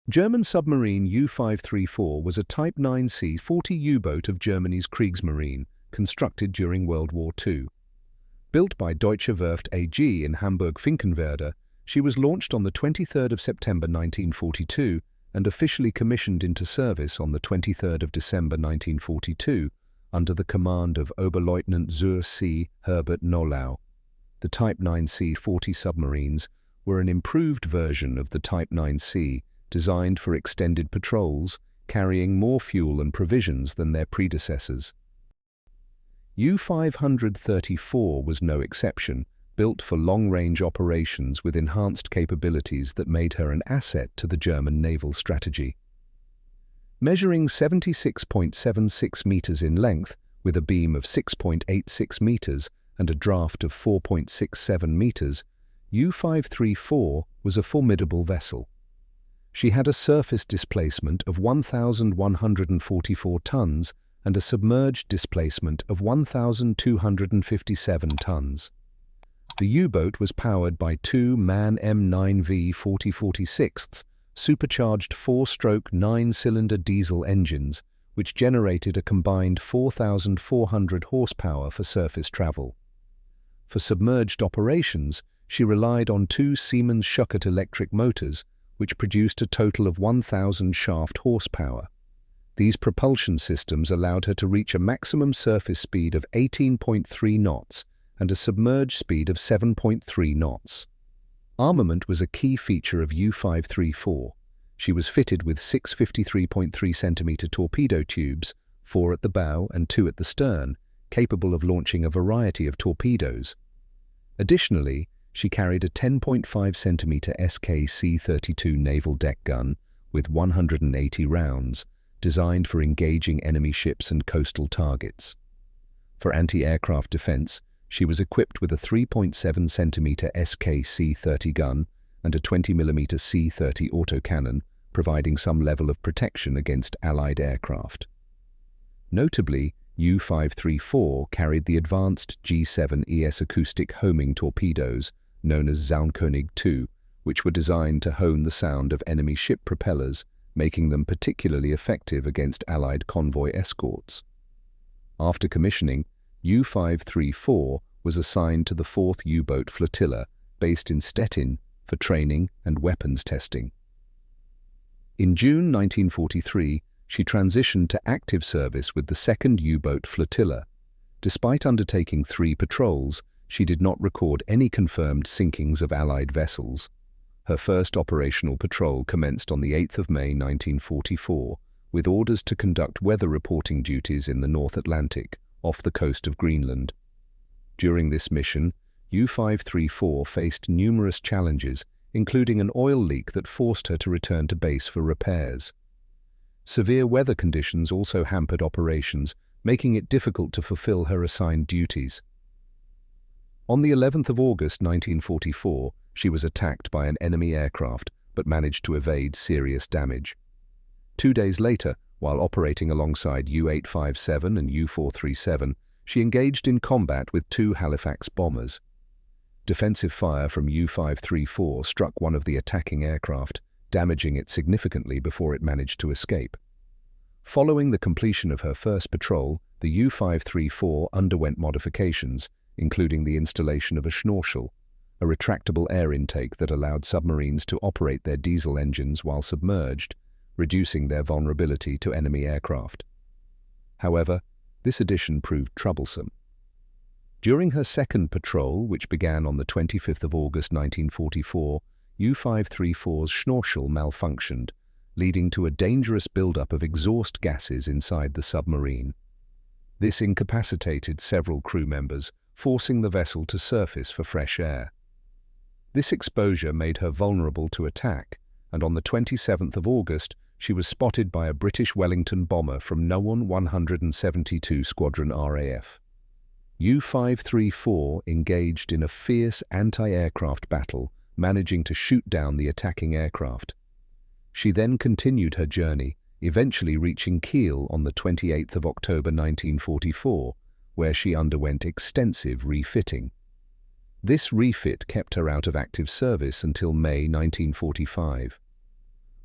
German submarine U-534 was a Type IXC 40 U-boat of Germany's Kriegsmarine, constructed during World War II. Built by Deutsche Werft AG in Hamburg-Finkenwerder, she was launched on the 23rd of September 1942 and officially commissioned into service on the 23rd of December 1942 under the command of Oberleutnant zur See Herbert Nollau. The Type IXC 40 submarines were an improved version of the Type IXC, designed for extended patrols, carrying more fuel and provisions than their predecessors. U-534 was no exception, built for long-range operations with enhanced capabilities that made her an asset to the German naval strategy. Measuring 76.76 meters in length, with a beam of 6.86 meters and a draft of 4.67 meters, U-534 was a formidable vessel. She had a surface displacement of 1,144 tons and a submerged displacement of 1,257 tons. The U-boat was powered by two MAN M9V 4046 supercharged 4-stroke 9-cylinder diesel engines, which generated a combined 4,400 horsepower for surface travel. For submerged operations, she relied on two Siemens Schuckert electric motors, which produced a total of 1,000 shaft horsepower. These propulsion systems allowed her to reach a maximum surface speed of 18.3 knots and a submerged speed of 7.3 knots. Armament was a key feature of U-534. She was fitted with 6 53.3 centimeter torpedo tubes, 4 at the bow and 2 at the stern, capable of launching a variety of torpedoes. Additionally, she carried a 10.5 centimeter SK-C-32 naval deck gun with 180 rounds, designed for engaging enemy ships and coastal targets. For anti-aircraft defense, she was equipped with a 3.7 centimeter SK-C-30 gun and a 20 mm C-30 autocannon, providing some level of protection against Allied aircraft. Notably, U-534 carried the advanced G7 ES acoustic homing torpedoes, known as Zaunkönig II, which were designed to hone the sound of enemy ship propellers, making them particularly effective against Allied convoy escorts. After commissioning, U-534 was assigned to the 4th U-boat flotilla, based in Stettin, for training and weapons testing. In June 1943, she transitioned to active service with the 2nd U-boat flotilla. Despite undertaking 3 patrols, she did not record any confirmed sinkings of Allied vessels. Her first operational patrol commenced on the 8th of May 1944, with orders to conduct weather reporting duties in the North Atlantic, off the coast of Greenland. During this mission, U-534 faced numerous challenges, including an oil leak that forced her to return to base for repairs. Severe weather conditions also hampered operations, making it difficult to fulfill her assigned duties. On the 11th of August 1944, she was attacked by an enemy aircraft, but managed to evade serious damage. 2 days later, while operating alongside U-857 and U-437, she engaged in combat with 2 Halifax bombers. Defensive fire from U-534 struck one of the attacking aircraft, damaging it significantly before it managed to escape. Following the completion of her first patrol, the U-534 underwent modifications, including the installation of a schnorchel, a retractable air intake that allowed submarines to operate their diesel engines while submerged, reducing their vulnerability to enemy aircraft. However, this addition proved troublesome. During her second patrol, which began on the 25th of August 1944, U-534's schnorchel malfunctioned, leading to a dangerous buildup of exhaust gases inside the submarine. This incapacitated several crew members, forcing the vessel to surface for fresh air. This exposure made her vulnerable to attack, and on the 27th of August, she was spotted by a British Wellington bomber from Nowon 172 Squadron RAF. U-534 engaged in a fierce anti-aircraft battle, managing to shoot down the attacking aircraft. She then continued her journey, eventually reaching Kiel on the 28th of October 1944, where she underwent extensive refitting. This refit kept her out of active service until May 1945.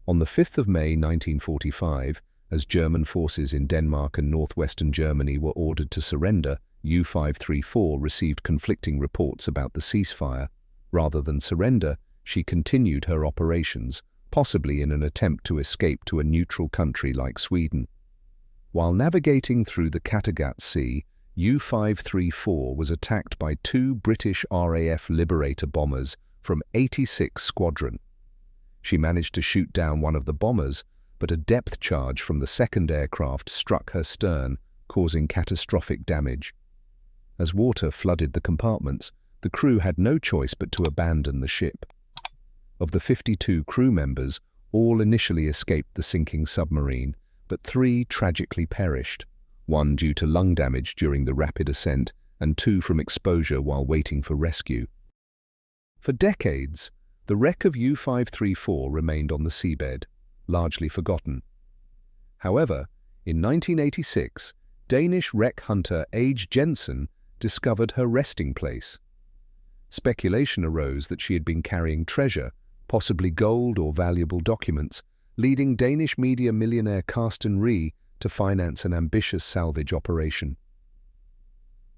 On the 5th of May 1945, as German forces in Denmark and northwestern Germany were ordered to surrender, U-534 received conflicting reports about the ceasefire. Rather than surrender, she continued her operations, possibly in an attempt to escape to a neutral country like Sweden. While navigating through the Kattegat Sea, U-534 was attacked by two British RAF Liberator bombers from 86 Squadron. She managed to shoot down one of the bombers, but a depth charge from the second aircraft struck her stern, causing catastrophic damage. As water flooded the compartments, the crew had no choice but to abandon the ship. Of the 52 crew members, all initially escaped the sinking submarine, but 3 tragically perished, 1 due to lung damage during the rapid ascent and 2 from exposure while waiting for rescue. For decades, the wreck of U-534 remained on the seabed, largely forgotten. However, in 1986, Danish wreck hunter Age Jensen discovered her resting place. Speculation arose that she had been carrying treasure, possibly gold or valuable documents, leading Danish media millionaire Carsten Ree to finance an ambitious salvage operation.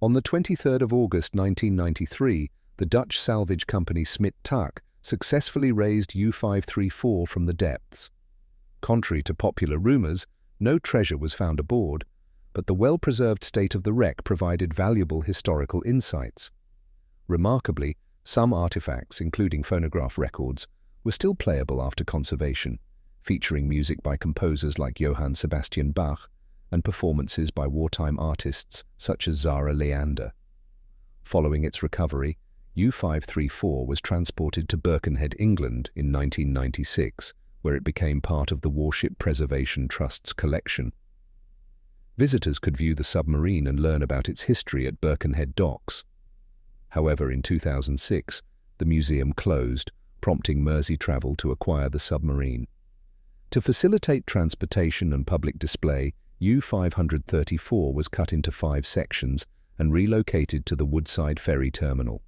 On the 23rd of August 1993, the Dutch salvage company Smit Tak successfully raised U-534 from the depths. Contrary to popular rumors, no treasure was found aboard, but the well-preserved state of the wreck provided valuable historical insights. Remarkably, some artifacts, including phonograph records, were still playable after conservation, featuring music by composers like Johann Sebastian Bach and performances by wartime artists such as Zara Leander. Following its recovery, U-534 was transported to Birkenhead, England in 1996, where it became part of the Warship Preservation Trust's collection. Visitors could view the submarine and learn about its history at Birkenhead docks. However, in 2006, the museum closed, prompting Mersey Travel to acquire the submarine. To facilitate transportation and public display, U-534 was cut into 5 sections and relocated to the Woodside Ferry Terminal.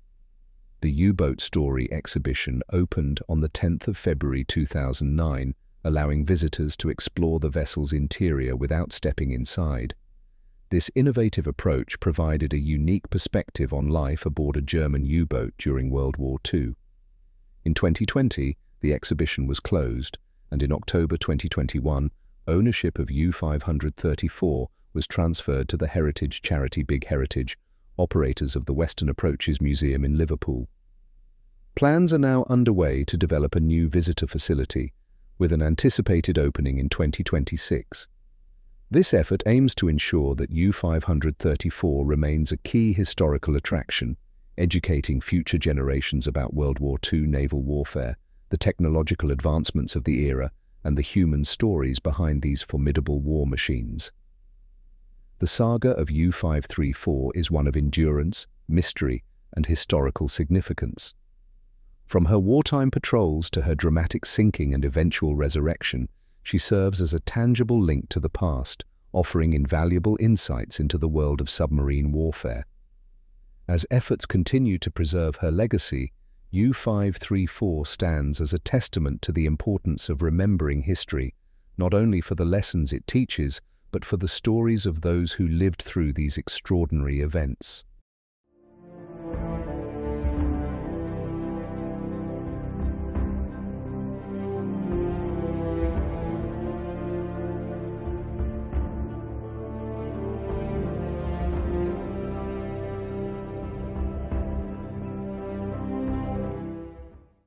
The U-Boat Story exhibition opened on the 10th of February 2009, allowing visitors to explore the vessel's interior without stepping inside. This innovative approach provided a unique perspective on life aboard a German U-boat during World War II. In 2020, the exhibition was closed, and in October 2021, ownership of U-534 was transferred to the heritage charity Big Heritage, operators of the Western Approaches Museum in Liverpool. Plans are now underway to develop a new visitor facility, with an anticipated opening in 2026. This effort aims to ensure that U-534 remains a key historical attraction, educating future generations about World War II naval warfare, the technological advancements of the era, and the human stories behind these formidable war machines. The saga of U-534 is one of endurance, mystery, and historical significance. From her wartime patrols to her dramatic sinking and eventual resurrection, she serves as a tangible link to the past, offering invaluable insights into the world of submarine warfare. As efforts continue to preserve her legacy, U-534 stands as a testament to the importance of remembering history, not only for the lessons it teaches, but for the stories of those who lived through these extraordinary events.